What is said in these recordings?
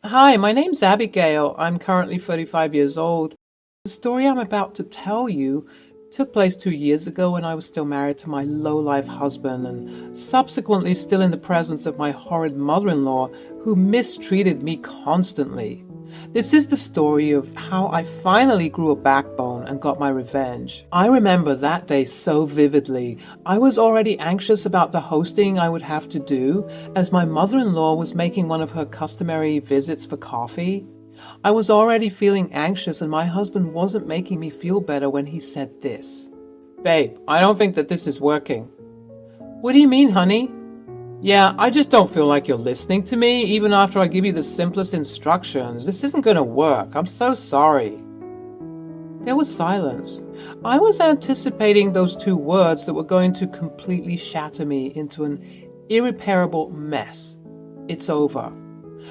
Hi, my name's Abigail. I'm currently 35 years old. The story I'm about to tell you took place 2 years ago when I was still married to my low-life husband and subsequently still in the presence of my horrid mother-in-law who mistreated me constantly. This is the story of how I finally grew a backbone and got my revenge. I remember that day so vividly. I was already anxious about the hosting I would have to do, as my mother-in-law was making one of her customary visits for coffee. I was already feeling anxious, and my husband wasn't making me feel better when he said this. Babe, I don't think that this is working. What do you mean, honey? Yeah, I just don't feel like you're listening to me, even after I give you the simplest instructions. This isn't gonna work. I'm so sorry. There was silence. I was anticipating those two words that were going to completely shatter me into an irreparable mess. It's over.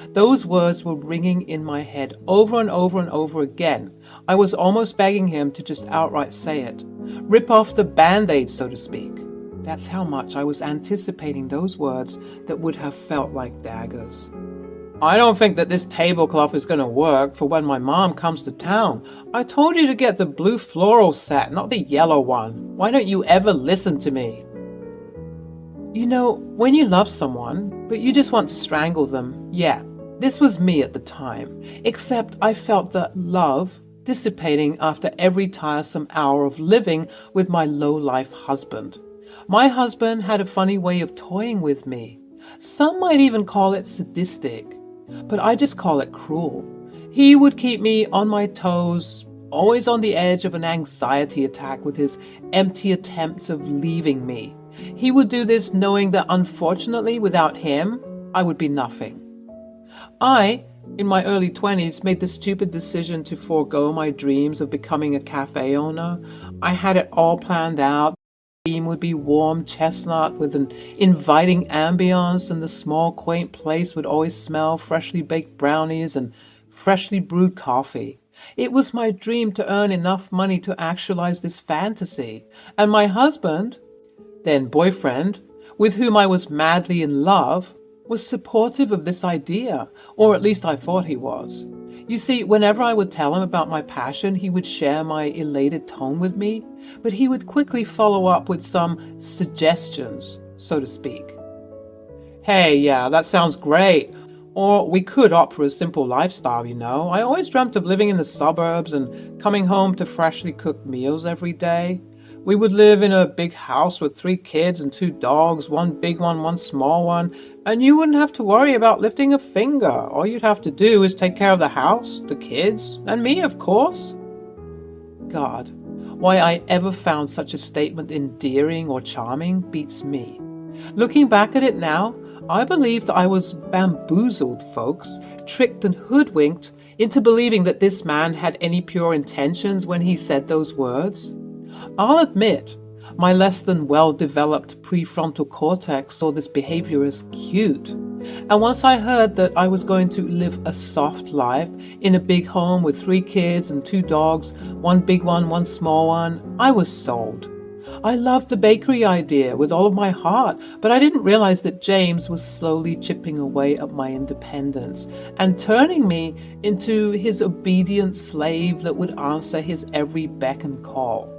Those words were ringing in my head over and over and over again. I was almost begging him to just outright say it. Rip off the band-aid, so to speak. That's how much I was anticipating those words that would have felt like daggers. I don't think that this tablecloth is going to work for when my mom comes to town. I told you to get the blue floral set, not the yellow one. Why don't you ever listen to me? You know, when you love someone, but you just want to strangle them, yeah, this was me at the time, except I felt that love dissipating after every tiresome hour of living with my low-life husband. My husband had a funny way of toying with me. Some might even call it sadistic, but I just call it cruel. He would keep me on my toes, always on the edge of an anxiety attack with his empty attempts of leaving me. He would do this knowing that unfortunately without him, I would be nothing. I, in my early 20s, made the stupid decision to forego my dreams of becoming a cafe owner. I had it all planned out. The theme would be warm chestnut with an inviting ambiance, and the small, quaint place would always smell freshly baked brownies and freshly brewed coffee. It was my dream to earn enough money to actualize this fantasy, and my husband, then boyfriend, with whom I was madly in love, was supportive of this idea, or at least I thought he was. You see, whenever I would tell him about my passion, he would share my elated tone with me, but he would quickly follow up with some suggestions, so to speak. Hey, yeah, that sounds great. Or we could opt for a simple lifestyle, you know. I always dreamt of living in the suburbs and coming home to freshly cooked meals every day. We would live in a big house with 3 kids and 2 dogs, one big one, one small one, and you wouldn't have to worry about lifting a finger. All you'd have to do is take care of the house, the kids, and me, of course. God, why I ever found such a statement endearing or charming beats me. Looking back at it now, I believe that I was bamboozled, folks, tricked and hoodwinked into believing that this man had any pure intentions when he said those words. I'll admit, my less than well-developed prefrontal cortex saw this behavior as cute. And once I heard that I was going to live a soft life in a big home with 3 kids and 2 dogs, one big one, one small one, I was sold. I loved the bakery idea with all of my heart, but I didn't realize that James was slowly chipping away at my independence and turning me into his obedient slave that would answer his every beck and call.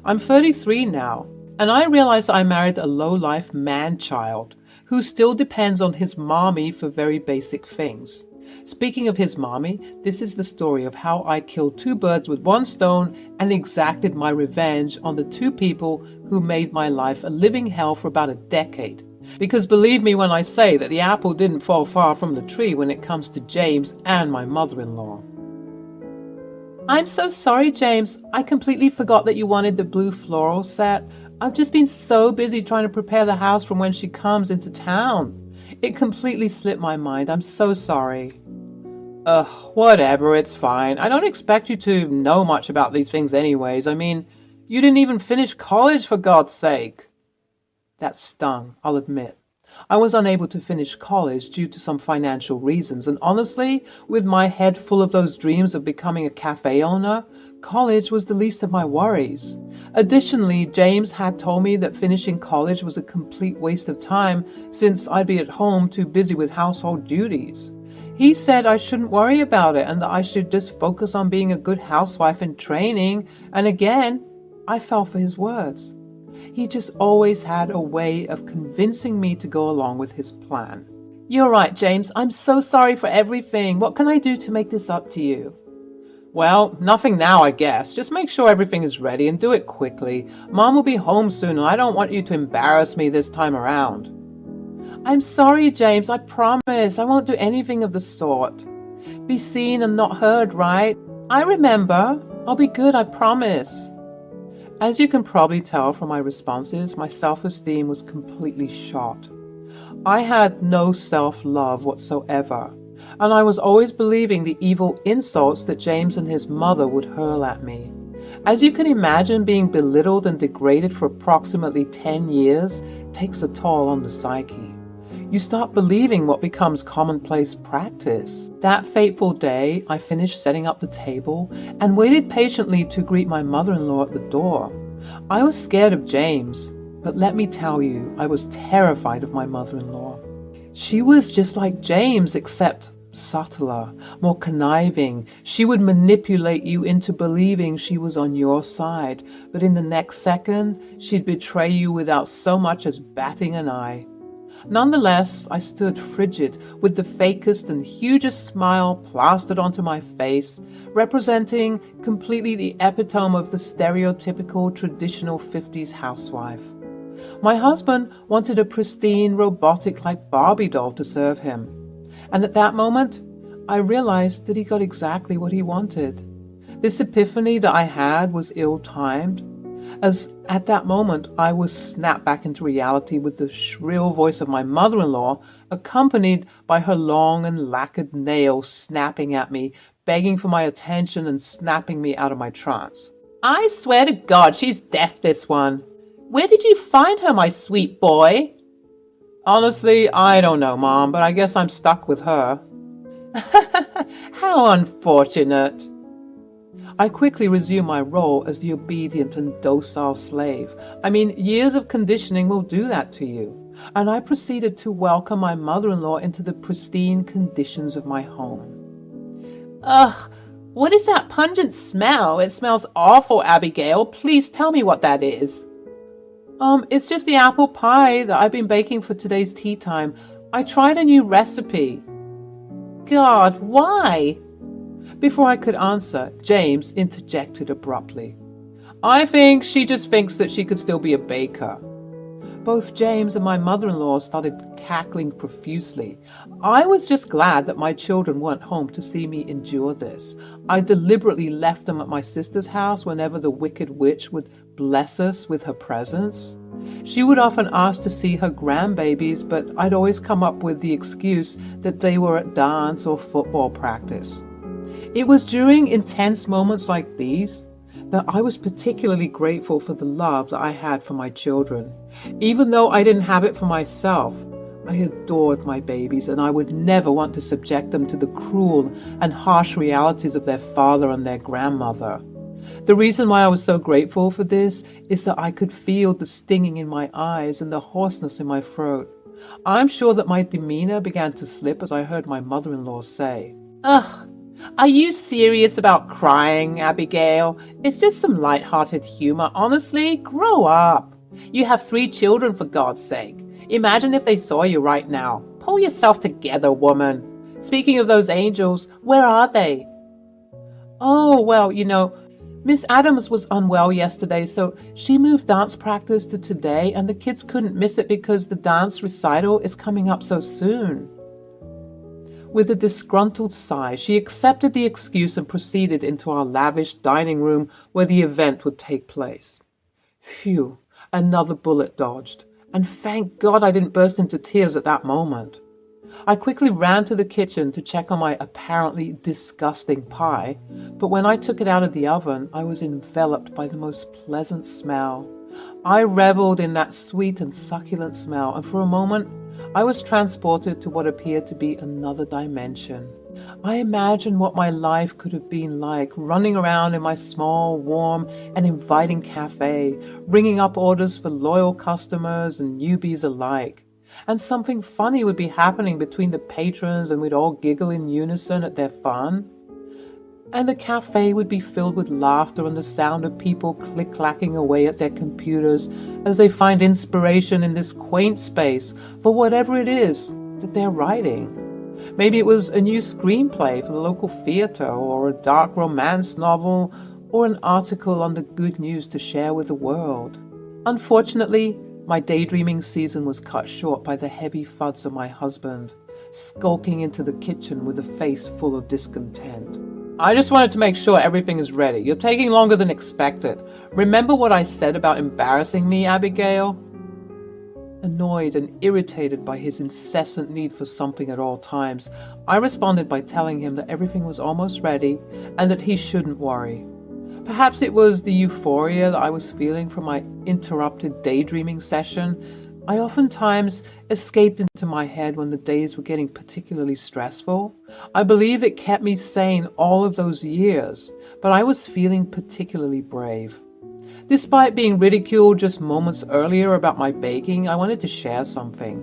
I'm 33 now, and I realize I married a low-life man-child who still depends on his mommy for very basic things. Speaking of his mommy, this is the story of how I killed 2 birds with one stone and exacted my revenge on the 2 people who made my life a living hell for about a decade. Because believe me when I say that the apple didn't fall far from the tree when it comes to James and my mother-in-law. I'm so sorry, James. I completely forgot that you wanted the blue floral set. I've just been so busy trying to prepare the house from when she comes into town. It completely slipped my mind. I'm so sorry. Whatever, it's fine. I don't expect you to know much about these things anyways. I mean, you didn't even finish college, for God's sake. That stung, I'll admit. I was unable to finish college due to some financial reasons, and honestly, with my head full of those dreams of becoming a cafe owner, college was the least of my worries. Additionally, James had told me that finishing college was a complete waste of time since I'd be at home too busy with household duties. He said I shouldn't worry about it and that I should just focus on being a good housewife in training, and again, I fell for his words. He just always had a way of convincing me to go along with his plan. You're right, James. I'm so sorry for everything. What can I do to make this up to you? Well, nothing now, I guess. Just make sure everything is ready and do it quickly. Mom will be home soon and I don't want you to embarrass me this time around. I'm sorry, James. I promise. I won't do anything of the sort. Be seen and not heard, right? I remember. I'll be good, I promise. As you can probably tell from my responses, my self-esteem was completely shot. I had no self-love whatsoever, and I was always believing the evil insults that James and his mother would hurl at me. As you can imagine, being belittled and degraded for approximately 10 years takes a toll on the psyche. You start believing what becomes commonplace practice. That fateful day, I finished setting up the table and waited patiently to greet my mother-in-law at the door. I was scared of James, but let me tell you, I was terrified of my mother-in-law. She was just like James, except subtler, more conniving. She would manipulate you into believing she was on your side, but in the next second, she'd betray you without so much as batting an eye. Nonetheless, I stood frigid, with the fakest and hugest smile plastered onto my face, representing completely the epitome of the stereotypical traditional 50s housewife. My husband wanted a pristine, robotic-like Barbie doll to serve him. And at that moment, I realized that he got exactly what he wanted. This epiphany that I had was ill-timed, as at that moment I was snapped back into reality with the shrill voice of my mother-in-law, accompanied by her long and lacquered nails snapping at me, begging for my attention and snapping me out of my trance. I swear to God, she's deaf, this one. Where did you find her, my sweet boy? Honestly, I don't know, Mom, but I guess I'm stuck with her. How unfortunate. I quickly resumed my role as the obedient and docile slave. I mean, years of conditioning will do that to you. And I proceeded to welcome my mother-in-law into the pristine conditions of my home. Ugh, what is that pungent smell? It smells awful, Abigail. Please tell me what that is. It's just the apple pie that I've been baking for today's tea time. I tried a new recipe. God, why? Before I could answer, James interjected abruptly. I think she just thinks that she could still be a baker. Both James and my mother-in-law started cackling profusely. I was just glad that my children weren't home to see me endure this. I deliberately left them at my sister's house whenever the wicked witch would bless us with her presence. She would often ask to see her grandbabies, but I'd always come up with the excuse that they were at dance or football practice. It was during intense moments like these that I was particularly grateful for the love that I had for my children. Even though I didn't have it for myself, I adored my babies, and I would never want to subject them to the cruel and harsh realities of their father and their grandmother. The reason why I was so grateful for this is that I could feel the stinging in my eyes and the hoarseness in my throat. I'm sure that my demeanor began to slip as I heard my mother-in-law say, Ugh, are you serious about crying, Abigail? It's just some light-hearted humor. Honestly, grow up. You have 3 children, for God's sake. Imagine if they saw you right now. Pull yourself together, woman. Speaking of those angels, where are they? Oh, well, Miss Adams was unwell yesterday, so she moved dance practice to today, and the kids couldn't miss it because the dance recital is coming up so soon. With a disgruntled sigh, she accepted the excuse and proceeded into our lavish dining room where the event would take place. Phew, another bullet dodged, and thank God I didn't burst into tears at that moment. I quickly ran to the kitchen to check on my apparently disgusting pie, but when I took it out of the oven, I was enveloped by the most pleasant smell. I reveled in that sweet and succulent smell, and for a moment, I was transported to what appeared to be another dimension. I imagined what my life could have been like, running around in my small, warm, and inviting cafe, ringing up orders for loyal customers and newbies alike. And something funny would be happening between the patrons, and we'd all giggle in unison at their fun. And the cafe would be filled with laughter and the sound of people click-clacking away at their computers as they find inspiration in this quaint space for whatever it is that they're writing. Maybe it was a new screenplay for the local theater, or a dark romance novel, or an article on the good news to share with the world. Unfortunately, my daydreaming season was cut short by the heavy thuds of my husband, skulking into the kitchen with a face full of discontent. I just wanted to make sure everything is ready. You're taking longer than expected. Remember what I said about embarrassing me, Abigail? Annoyed and irritated by his incessant need for something at all times, I responded by telling him that everything was almost ready and that he shouldn't worry. Perhaps it was the euphoria that I was feeling from my interrupted daydreaming session. I oftentimes escaped into my head when the days were getting particularly stressful. I believe it kept me sane all of those years, but I was feeling particularly brave. Despite being ridiculed just moments earlier about my baking, I wanted to share something.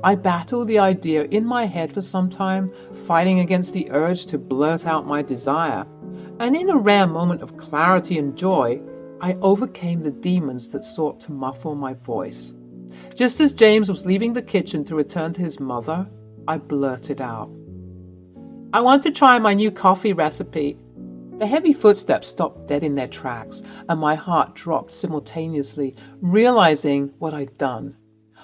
I battled the idea in my head for some time, fighting against the urge to blurt out my desire. And in a rare moment of clarity and joy, I overcame the demons that sought to muffle my voice. Just as James was leaving the kitchen to return to his mother, I blurted out, "I want to try my new coffee recipe." The heavy footsteps stopped dead in their tracks, and my heart dropped simultaneously, realizing what I'd done.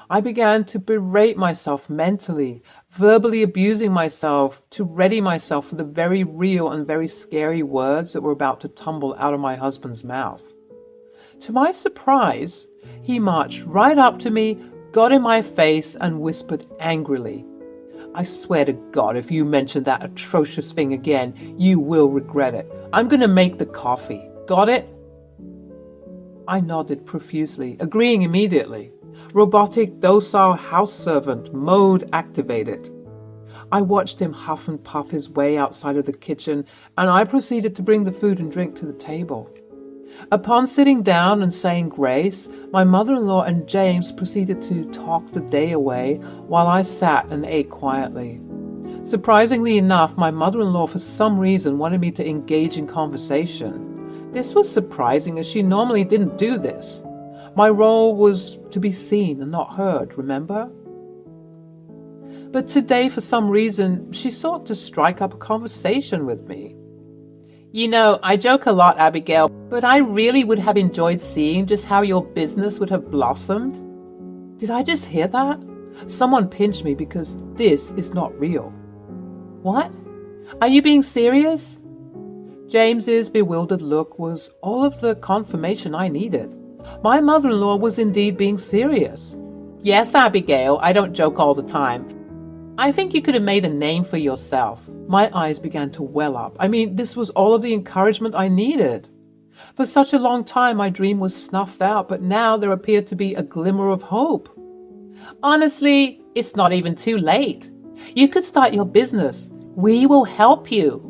I began to berate myself mentally, verbally abusing myself to ready myself for the very real and very scary words that were about to tumble out of my husband's mouth. To my surprise, he marched right up to me, got in my face, and whispered angrily, "I swear to God, if you mention that atrocious thing again, you will regret it. I'm going to make the coffee. Got it?" I nodded profusely, agreeing immediately. Robotic, docile house servant mode activated. I watched him huff and puff his way outside of the kitchen, and I proceeded to bring the food and drink to the table. Upon sitting down and saying grace, my mother-in-law and James proceeded to talk the day away while I sat and ate quietly. Surprisingly enough, my mother-in-law for some reason wanted me to engage in conversation. This was surprising, as she normally didn't do this. My role was to be seen and not heard, remember? But today, for some reason, she sought to strike up a conversation with me. "You know, I joke a lot, Abigail, but I really would have enjoyed seeing just how your business would have blossomed." Did I just hear that? Someone pinched me, because this is not real. What? Are you being serious? James's bewildered look was all of the confirmation I needed. My mother-in-law was indeed being serious. "Yes, Abigail, I don't joke all the time. I think you could have made a name for yourself." My eyes began to well up. I mean, this was all of the encouragement I needed. For such a long time, my dream was snuffed out, but now there appeared to be a glimmer of hope. "Honestly, it's not even too late. You could start your business. We will help you."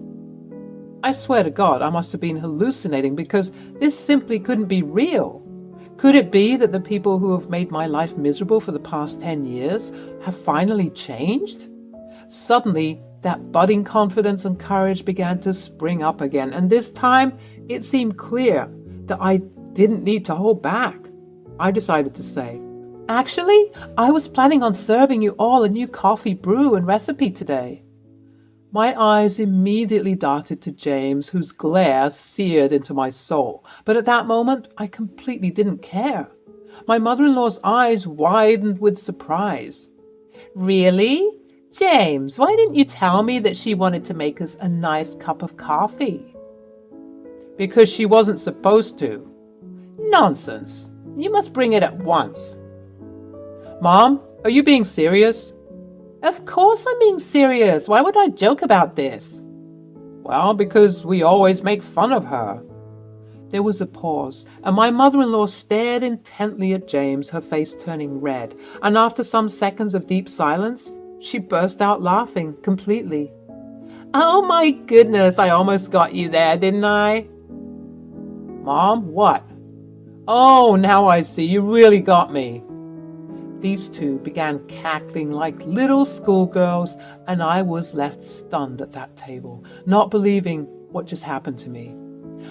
I swear to God, I must have been hallucinating, because this simply couldn't be real. Could it be that the people who have made my life miserable for the past 10 years have finally changed? Suddenly, that budding confidence and courage began to spring up again, and this time it seemed clear that I didn't need to hold back. I decided to say, "Actually, I was planning on serving you all a new coffee brew and recipe today." My eyes immediately darted to James, whose glare seared into my soul. But at that moment, I completely didn't care. My mother-in-law's eyes widened with surprise. "Really? James, why didn't you tell me that she wanted to make us a nice cup of coffee?" "Because she wasn't supposed to." "Nonsense. You must bring it at once." "Mom, are you being serious?" "Of course I'm being serious. Why would I joke about this?" "Well, because we always make fun of her." There was a pause, and my mother-in-law stared intently at James, her face turning red, and after some seconds of deep silence, she burst out laughing completely. "Oh my goodness, I almost got you there, didn't I?" "Mom, what?" "Oh, now I see. You really got me." these two began cackling like little schoolgirls, and I was left stunned at that table, not believing what just happened to me.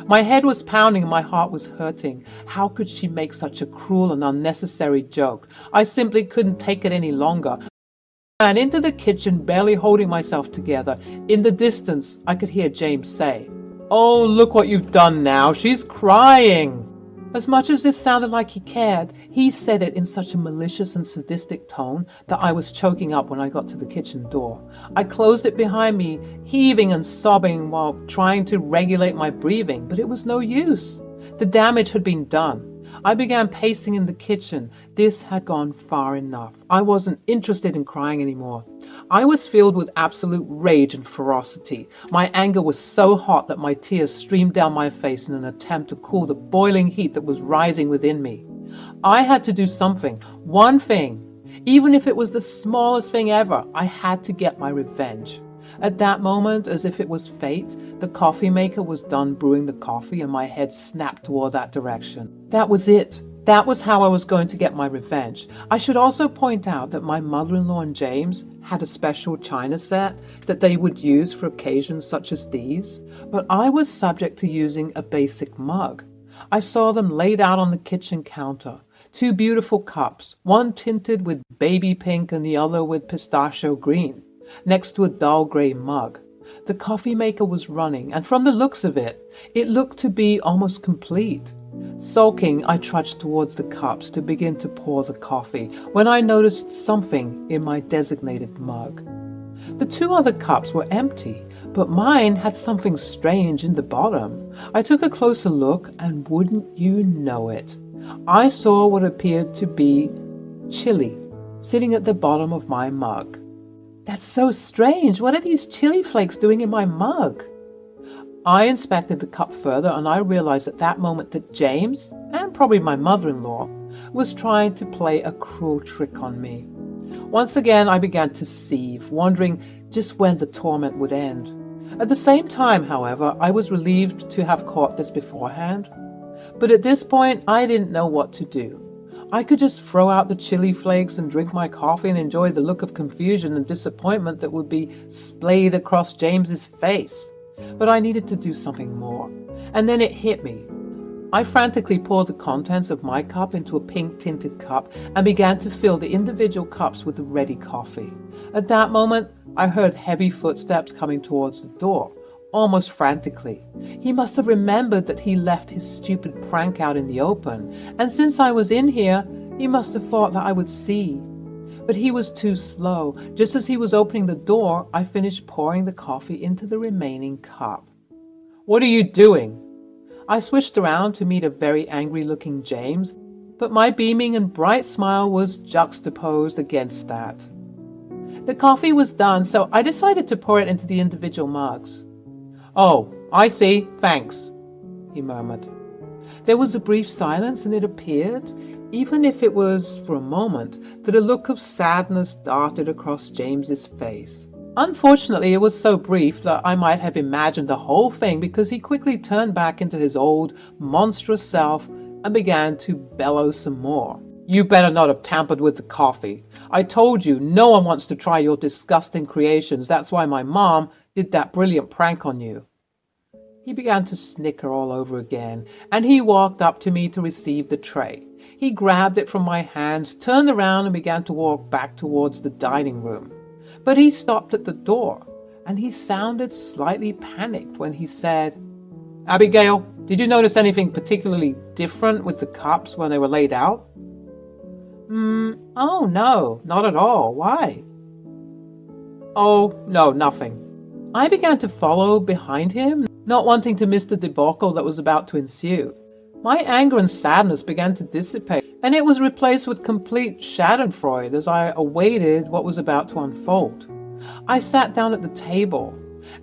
My head was pounding and my heart was hurting. How could she make such a cruel and unnecessary joke? I simply couldn't take it any longer. I ran into the kitchen, barely holding myself together. In the distance, I could hear James say, "Oh, look what you've done now. She's crying." As much as this sounded like he cared, he said it in such a malicious and sadistic tone that I was choking up when I got to the kitchen door. I closed it behind me, heaving and sobbing while trying to regulate my breathing, but it was no use. The damage had been done. I began pacing in the kitchen. This had gone far enough. I wasn't interested in crying anymore. I was filled with absolute rage and ferocity. My anger was so hot that my tears streamed down my face in an attempt to cool the boiling heat that was rising within me. I had to do something, one thing. Even if it was the smallest thing ever, I had to get my revenge. At that moment, as if it was fate, the coffee maker was done brewing the coffee and my head snapped toward that direction. That was it. That was how I was going to get my revenge. I should also point out that my mother-in-law and James had a special china set that they would use for occasions such as these, but I was subject to using a basic mug. I saw them laid out on the kitchen counter. Two beautiful cups, one tinted with baby pink and the other with pistachio green, next to a dull gray mug. The coffee maker was running, and from the looks of it, it looked to be almost complete. Sulking, I trudged towards the cups to begin to pour the coffee when I noticed something in my designated mug. The two other cups were empty, but mine had something strange in the bottom. I took a closer look, and wouldn't you know it, I saw what appeared to be chili sitting at the bottom of my mug. That's so strange. What are these chili flakes doing in my mug? I inspected the cup further, and I realized at that moment that James, and probably my mother-in-law, was trying to play a cruel trick on me. Once again, I began to seethe, wondering just when the torment would end. At the same time, however, I was relieved to have caught this beforehand. But at this point, I didn't know what to do. I could just throw out the chili flakes and drink my coffee and enjoy the look of confusion and disappointment that would be splayed across James's face. But I needed to do something more. And then it hit me. I frantically poured the contents of my cup into a pink-tinted cup and began to fill the individual cups with the ready coffee. At that moment, I heard heavy footsteps coming towards the door, almost frantically. He must have remembered that he left his stupid prank out in the open, and since I was in here, he must have thought that I would see. But he was too slow. Just as he was opening the door, I finished pouring the coffee into the remaining cup. "What are you doing?" I switched around to meet a very angry-looking James, but my beaming and bright smile was juxtaposed against that. The coffee was done, so I decided to pour it into the individual mugs. "Oh, I see. Thanks," he murmured. There was a brief silence, and it appeared, even if it was for a moment, that a look of sadness darted across James's face. Unfortunately, it was so brief that I might have imagined the whole thing, because he quickly turned back into his old, monstrous self and began to bellow some more. "You better not have tampered with the coffee. I told you, no one wants to try your disgusting creations. That's why my mom did that brilliant prank on you." He began to snicker all over again, and he walked up to me to receive the tray. He grabbed it from my hands, turned around, and began to walk back towards the dining room. But he stopped at the door, and he sounded slightly panicked when he said, "Abigail, did you notice anything particularly different with the cups when they were laid out?" Oh, no, not at all. Why?" "Oh, no, nothing." I began to follow behind him, not wanting to miss the debacle that was about to ensue. My anger and sadness began to dissipate, and it was replaced with complete schadenfreude as I awaited what was about to unfold. I sat down at the table,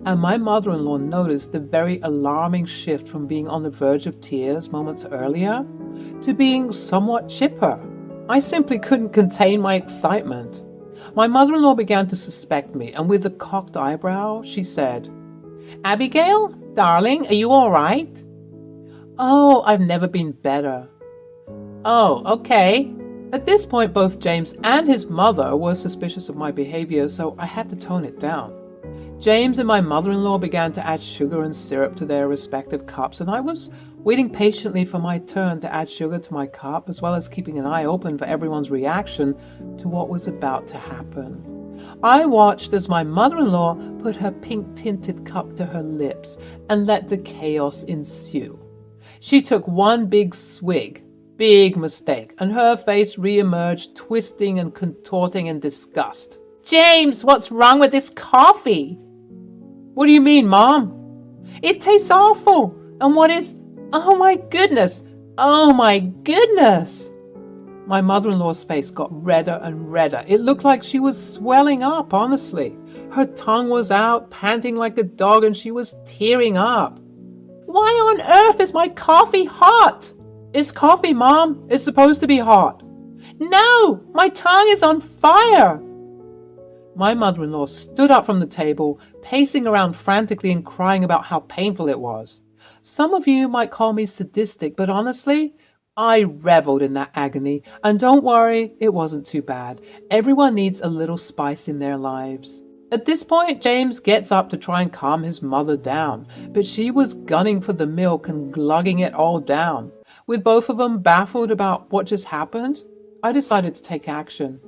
and my mother-in-law noticed the very alarming shift from being on the verge of tears moments earlier to being somewhat chipper. I simply couldn't contain my excitement. My mother-in-law began to suspect me, and with a cocked eyebrow, she said, "Abigail, darling, are you all right?" "Oh, I've never been better." "Oh, okay." At this point, both James and his mother were suspicious of my behavior, so I had to tone it down. James and my mother-in-law began to add sugar and syrup to their respective cups, and I was waiting patiently for my turn to add sugar to my cup, as well as keeping an eye open for everyone's reaction to what was about to happen. I watched as my mother-in-law put her pink-tinted cup to her lips and let the chaos ensue. She took one big swig, big mistake, and her face re-emerged, twisting and contorting in disgust. "James, what's wrong with this coffee?" "What do you mean, Mom?" "It tastes awful. And what is... Oh my goodness! Oh my goodness!" My mother-in-law's face got redder and redder. It looked like she was swelling up, honestly. Her tongue was out, panting like a dog, and she was tearing up. "Why on earth is my coffee hot?" "It's coffee, Mom. It's supposed to be hot." "No, my tongue is on fire." My mother-in-law stood up from the table, pacing around frantically and crying about how painful it was. Some of you might call me sadistic, but honestly, I reveled in that agony. And don't worry, it wasn't too bad. Everyone needs a little spice in their lives. At this point, James gets up to try and calm his mother down, but she was gunning for the milk and glugging it all down. With both of them baffled about what just happened, I decided to take action.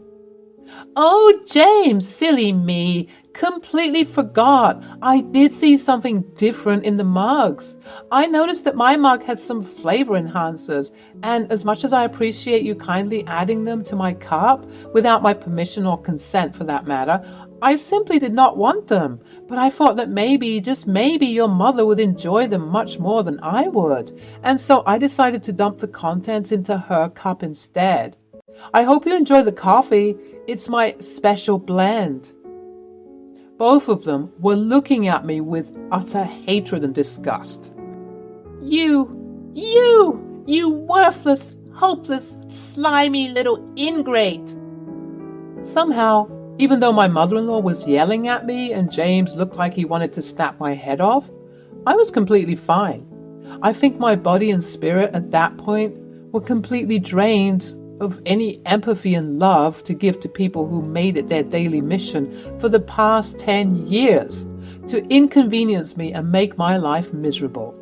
"Oh, James, silly me, completely forgot. I did see something different in the mugs. I noticed that my mug had some flavor enhancers, and as much as I appreciate you kindly adding them to my cup, without my permission or consent for that matter, I simply did not want them, but I thought that maybe, just maybe, your mother would enjoy them much more than I would, and so I decided to dump the contents into her cup instead. I hope you enjoy the coffee. It's my special blend." Both of them were looking at me with utter hatred and disgust. You worthless, hopeless, slimy little ingrate." Somehow, even though my mother-in-law was yelling at me and James looked like he wanted to snap my head off, I was completely fine. I think my body and spirit at that point were completely drained of any empathy and love to give to people who made it their daily mission for the past 10 years to inconvenience me and make my life miserable.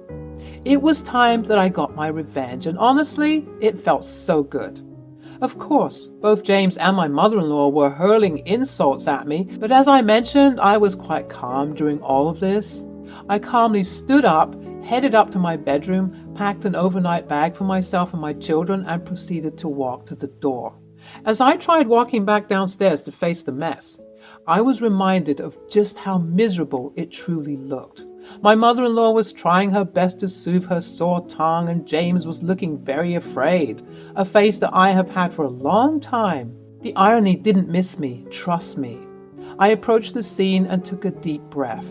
It was time that I got my revenge, and honestly, it felt so good. Of course, both James and my mother-in-law were hurling insults at me, but as I mentioned, I was quite calm during all of this. I calmly stood up, headed up to my bedroom, packed an overnight bag for myself and my children, and proceeded to walk to the door. As I tried walking back downstairs to face the mess, I was reminded of just how miserable it truly looked. My mother-in-law was trying her best to soothe her sore tongue, and James was looking very afraid, a face that I have had for a long time. The irony didn't miss me, trust me. I approached the scene and took a deep breath.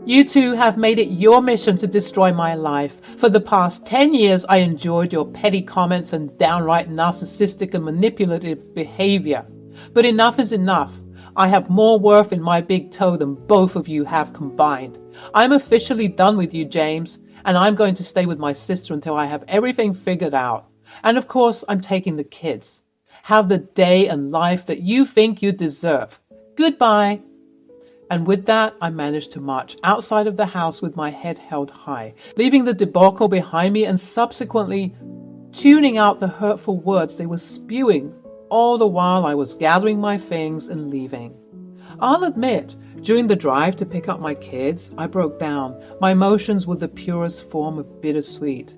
"You two have made it your mission to destroy my life. For the past 10 years, I enjoyed your petty comments and downright narcissistic and manipulative behavior. But enough is enough. I have more worth in my big toe than both of you have combined. I'm officially done with you, James, and I'm going to stay with my sister until I have everything figured out. And of course, I'm taking the kids. Have the day and life that you think you deserve. Goodbye." And with that, I managed to march outside of the house with my head held high, leaving the debacle behind me and subsequently tuning out the hurtful words they were spewing, all the while I was gathering my things and leaving. I'll admit, during the drive to pick up my kids, I broke down. My emotions were the purest form of bittersweet.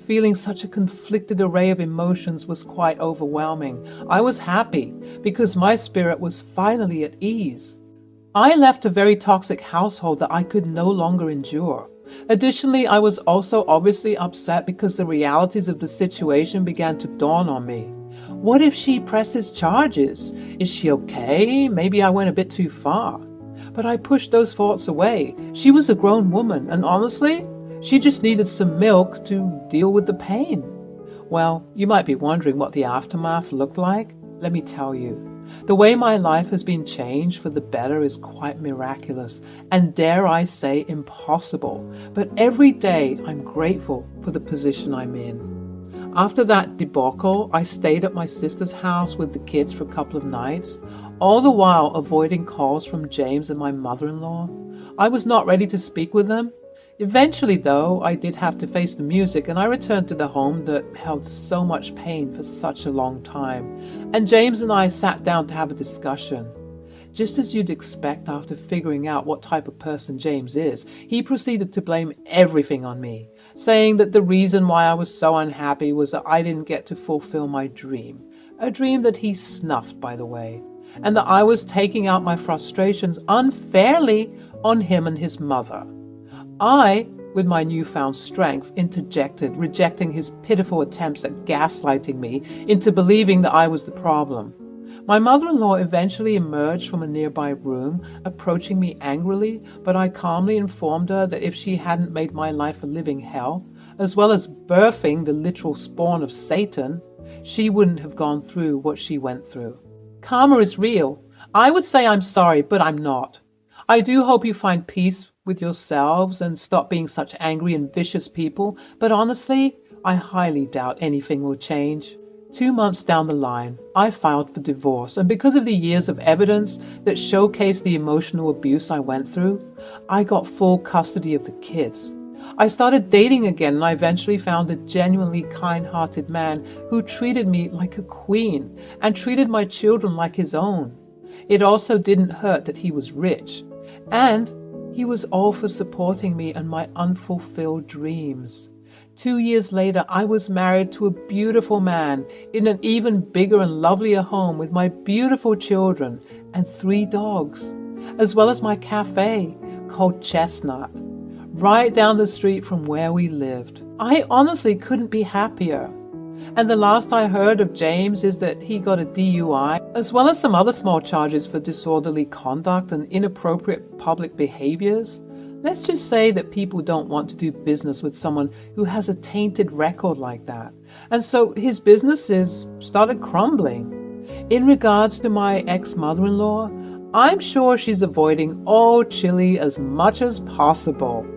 Feeling such a conflicted array of emotions was quite overwhelming. I was happy because my spirit was finally at ease. I left a very toxic household that I could no longer endure. Additionally, I was also obviously upset because the realities of the situation began to dawn on me. What if she presses charges? Is she okay? Maybe I went a bit too far. But I pushed those thoughts away. She was a grown woman, and honestly, she just needed some milk to deal with the pain. Well, you might be wondering what the aftermath looked like. Let me tell you. The way my life has been changed for the better is quite miraculous, and dare I say impossible. But every day I'm grateful for the position I'm in. After that debacle, I stayed at my sister's house with the kids for a couple of nights, all the while avoiding calls from James and my mother-in-law. I was not ready to speak with them. Eventually, though, I did have to face the music, and I returned to the home that held so much pain for such a long time. And James and I sat down to have a discussion. Just as you'd expect after figuring out what type of person James is, he proceeded to blame everything on me, saying that the reason why I was so unhappy was that I didn't get to fulfill my dream, a dream that he snuffed, by the way, and that I was taking out my frustrations unfairly on him and his mother. I, with my newfound strength, interjected, rejecting his pitiful attempts at gaslighting me into believing that I was the problem. My mother-in-law eventually emerged from a nearby room, approaching me angrily, but I calmly informed her that if she hadn't made my life a living hell, as well as birthing the literal spawn of Satan, she wouldn't have gone through what she went through. Karma is real. I would say I'm sorry, but I'm not. I do hope you find peace with yourselves and stop being such angry and vicious people, but honestly, I highly doubt anything will change. 2 months down the line, I filed for divorce, and because of the years of evidence that showcased the emotional abuse I went through, I got full custody of the kids. I started dating again, and I eventually found a genuinely kind-hearted man who treated me like a queen and treated my children like his own. It also didn't hurt that he was rich, and he was all for supporting me and my unfulfilled dreams. 2 years later, I was married to a beautiful man in an even bigger and lovelier home with my beautiful children and 3 dogs, as well as my cafe called Chestnut, right down the street from where we lived. I honestly couldn't be happier. And the last I heard of James is that he got a DUI, as well as some other small charges for disorderly conduct and inappropriate public behaviors. Let's just say that people don't want to do business with someone who has a tainted record like that. And so his businesses started crumbling. In regards to my ex-mother-in-law, I'm sure she's avoiding all chili as much as possible.